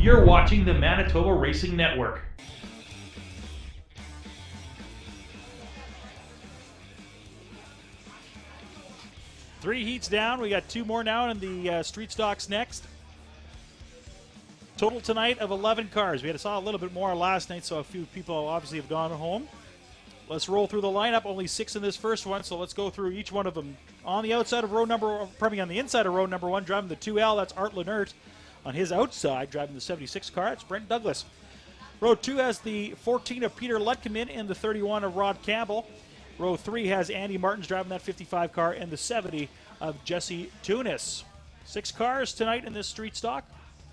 You're watching the Manitoba Racing Network. Three heats down. We got two more now in the street stocks next. Total tonight of 11 cars. We saw a little bit more last night, so a few people obviously have gone home. Let's roll through the lineup. Only 6 in this first one, so let's go through each one of them. On the inside of row number 1, driving the 2L, that's Art Lenert. On his outside, driving the 76 car, it's Brent Douglas. Row 2 has the 14 of Peter Lutkeman and the 31 of Rod Campbell. Row 3 has Andy Martins driving that 55 car and the 70 of Jesse Tunis. 6 cars tonight in this street stock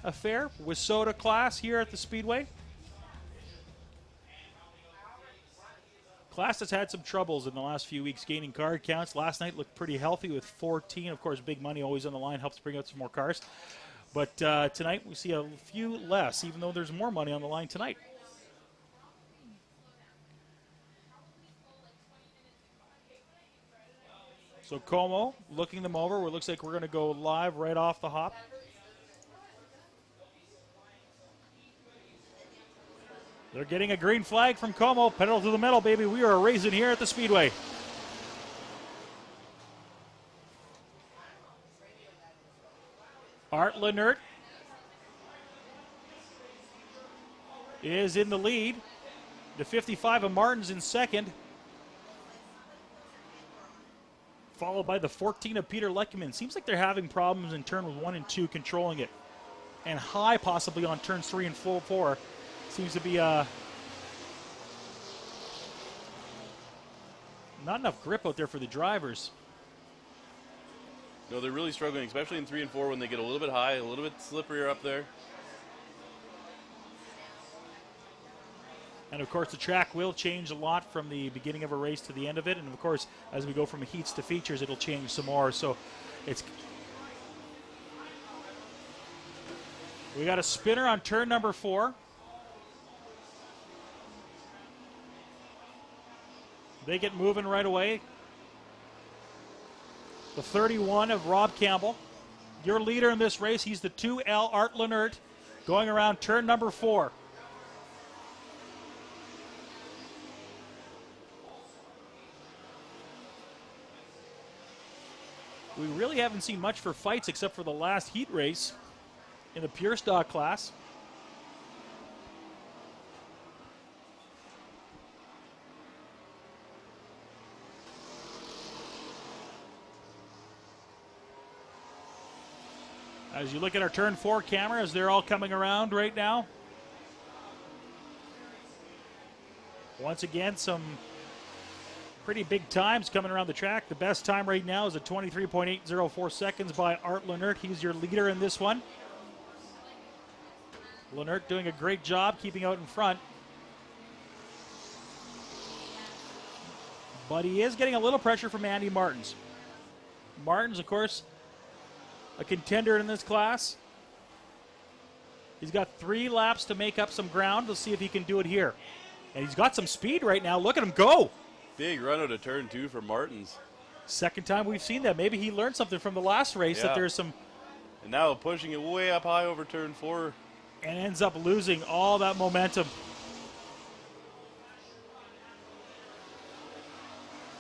affair with soda class here at the Speedway. Class has had some troubles in the last few weeks gaining card counts. Last night looked pretty healthy with 14. Of course, big money always on the line helps bring out some more cars. But tonight we see a few less, even though there's more money on the line tonight. So Como looking them over. It looks like we're going to go live right off the hop. They're getting a green flag from Como. Pedal to the metal, baby. We are racing here at the Speedway. Art Lenert is in the lead. The 55 of Martins in second. Followed by the 14 of Peter Lutkeman. Seems like they're having problems in turn 1 and 2 controlling it. And high possibly on turns 3 and 4. Seems to be not enough grip out there for the drivers. No, they're really struggling, especially in 3 and 4 when they get a little bit high, a little bit slipperier up there. And of course, the track will change a lot from the beginning of a race to the end of it. And of course, as we go from heats to features, it'll change some more. So we got a spinner on turn number 4. They get moving right away. The 31 of Rob Campbell. Your leader in this race, he's the 2L Art Lenert, going around turn number 4. We really haven't seen much for fights except for the last heat race in the pure stock class. As you look at our turn 4 cameras, they're all coming around right now. Once again, some pretty big times coming around the track. The best time right now is at 23.804 seconds by Art Lenert. He's your leader in this one. Lenert doing a great job keeping out in front. But he is getting a little pressure from Andy Martins. Martins, of course, a contender in this class. He's got 3 laps to make up some ground. Let's see if he can do it here. And he's got some speed right now. Look at him go. Big run out of turn 2 for Martins. Second time we've seen that. Maybe he learned something from the last race, that there's some... And now pushing it way up high over turn 4. And ends up losing all that momentum.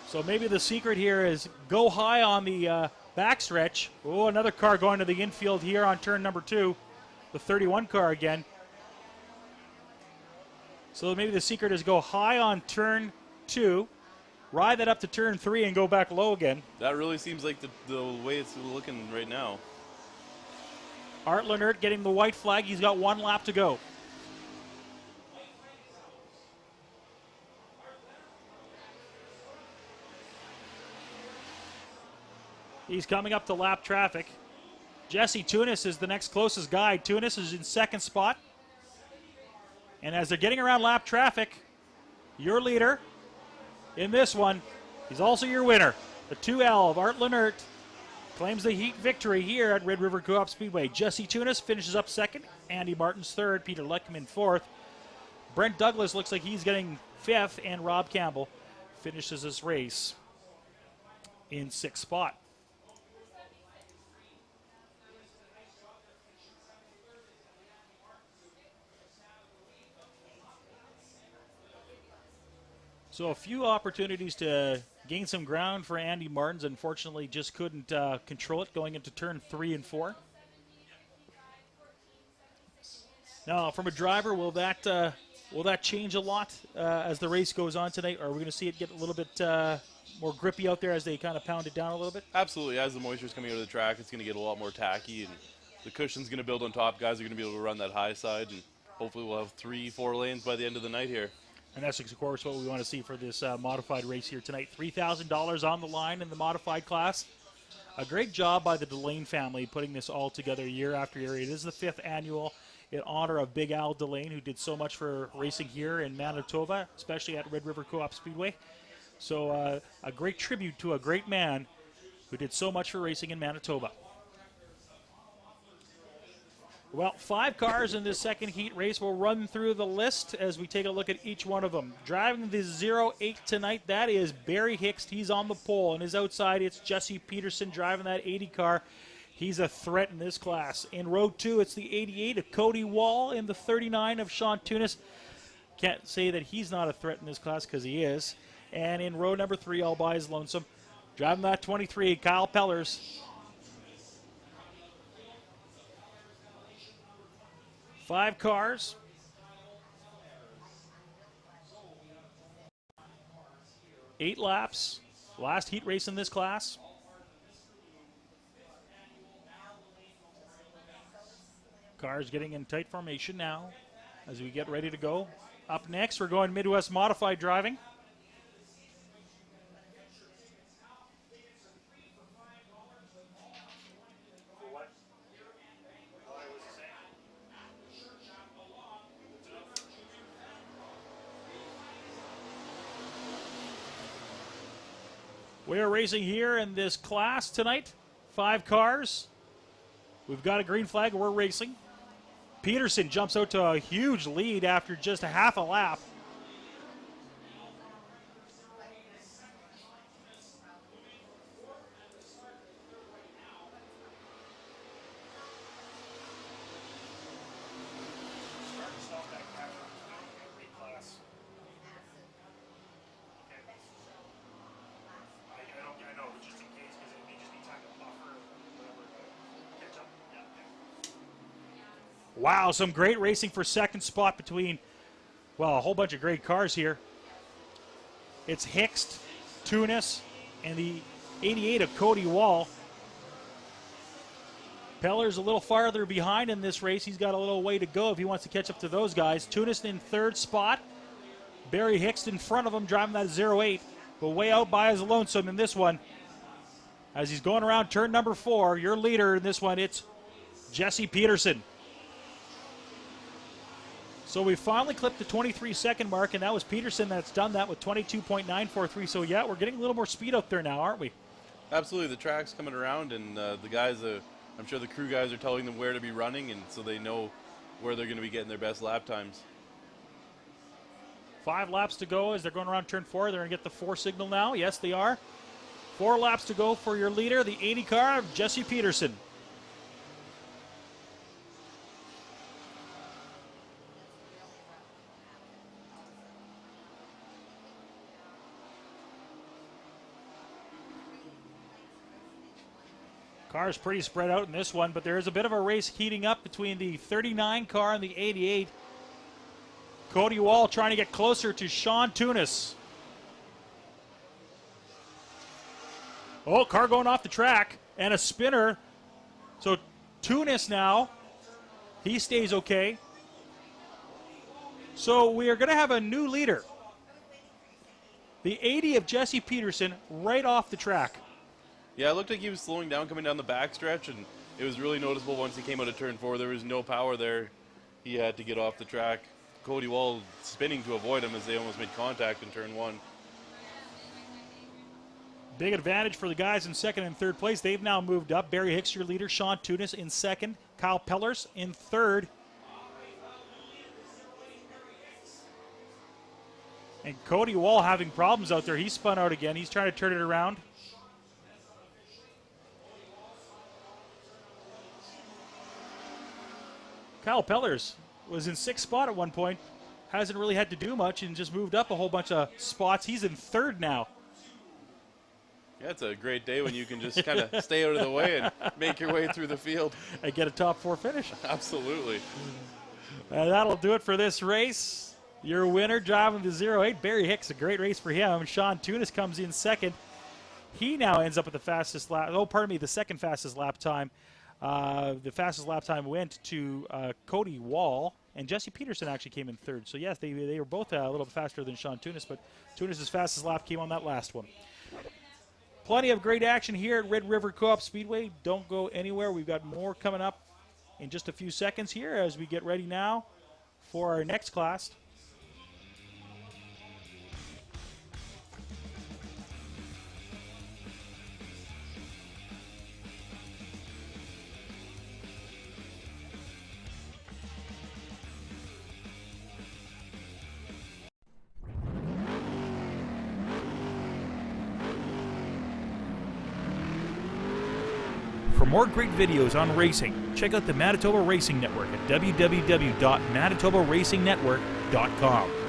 So maybe the secret here is go high on the backstretch. Oh, another car going to the infield here on turn number 2. The 31 car again. So maybe the secret is go high on turn 2, ride that up to turn 3 and go back low again. That really seems like the way it's looking right now. Art Lenert getting the white flag. He's got 1 lap to go. He's coming up to lap traffic. Jesse Tunis is the next closest guy. Tunis is in second spot. And as they're getting around lap traffic, your leader in this one, he's also your winner. The 2L of Art Lenert claims the heat victory here at Red River Co-op Speedway. Jesse Tunis finishes up second. Andy Martins third. Peter Lutkeman fourth. Brent Douglas looks like he's getting fifth. And Rob Campbell finishes this race in sixth spot. So a few opportunities to gain some ground for Andy Martins. Unfortunately, just couldn't control it going into turn 3 and 4. Now, from a driver, will that change a lot as the race goes on tonight? Or are we going to see it get a little bit more grippy out there as they kind of pound it down a little bit? Absolutely. As the moisture's coming out of the track, it's going to get a lot more tacky, and the cushion's going to build on top. Guys are going to be able to run that high side, and hopefully we'll have 3-4 lanes by the end of the night here. And that's, of course, what we want to see for this modified race here tonight. $3,000 on the line in the modified class. A great job by the Delane family putting this all together year after year. It is the 5th annual in honor of Big Al Delane, who did so much for racing here in Manitoba, especially at Red River Co-op Speedway. So a great tribute to a great man who did so much for racing in Manitoba. Well, 5 cars in this second heat race. We'll run through the list as we take a look at each one of them. Driving the 08 tonight, that is Barry Hicks. He's on the pole. On his outside, it's Jesse Peterson driving that 80 car. He's a threat in this class. In row 2, it's the 88 of Cody Wall and the 39 of Sean Tunis. Can't say that he's not a threat in this class because he is. And in row number 3, all by his lonesome, driving that 23, Kyle Pellers. 5 cars. Eight laps. Last heat race in this class. Cars getting in tight formation now as we get ready to go. Up next, we're going Midwest Modified driving. We are racing here in this class tonight. 5 cars. We've got a green flag. We're racing. Peterson jumps out to a huge lead after just a half a lap. Wow, some great racing for second spot between, well, a whole bunch of great cars here. It's Hicks, Tunis, and the 88 of Cody Wall. Peller's a little farther behind in this race. He's got a little way to go if he wants to catch up to those guys. Tunis in 3rd spot. Barry Hicks in front of him driving that 08, but way out by his lonesome in this one. As he's going around turn number 4, your leader in this one, it's Jesse Peterson. So we finally clipped the 23-second mark, and that was Peterson that's done that with 22.943. So, yeah, we're getting a little more speed out there now, aren't we? Absolutely. The track's coming around, and the guys, I'm sure the crew guys are telling them where to be running, and so they know where they're going to be getting their best lap times. 5 laps to go as they're going around turn 4. They're going to get the 4 signal now. Yes, they are. 4 laps to go for your leader, the 80 car of Jesse Peterson. Cars pretty spread out in this one, but there is a bit of a race heating up between the 39 car and the 88. Cody Wall trying to get closer to Sean Tunis. Oh, car going off the track and a spinner. So Tunis now, he stays okay. So we are going to have a new leader. The 80 of Jesse Peterson right off the track. Yeah, it looked like he was slowing down coming down the backstretch, and it was really noticeable once he came out of turn 4. There was no power there. He had to get off the track. Cody Wall spinning to avoid him as they almost made contact in turn 1. Big advantage for the guys in 2nd and 3rd place. They've now moved up. Barry Hicks, your leader. Sean Tunis in 2nd. Kyle Pellers in 3rd. And Cody Wall having problems out there. He spun out again. He's trying to turn it around. Kyle Pellers was in 6th spot at one point. hasn't really had to do much and just moved up a whole bunch of spots. He's in third now. Yeah, it's a great day when you can just kind of stay out of the way and make your way through the field. And get a top 4 finish. Absolutely. That'll do it for this race. Your winner, driving the 08, Barry Hicks. A great race for him. Sean Tunis comes in second. He now ends up with the fastest lap. Oh, pardon me, the second fastest lap time. The fastest lap time went to Cody Wall, and Jesse Peterson actually came in third. So, yes, they were both a little bit faster than Sean Tunis, but Tunis' fastest lap came on that last one. Plenty of great action here at Red River Co-op Speedway. Don't go anywhere. We've got more coming up in just a few seconds here as we get ready now for our next class. For more great videos on racing, check out the Manitoba Racing Network at www.manitobaracing.network.com.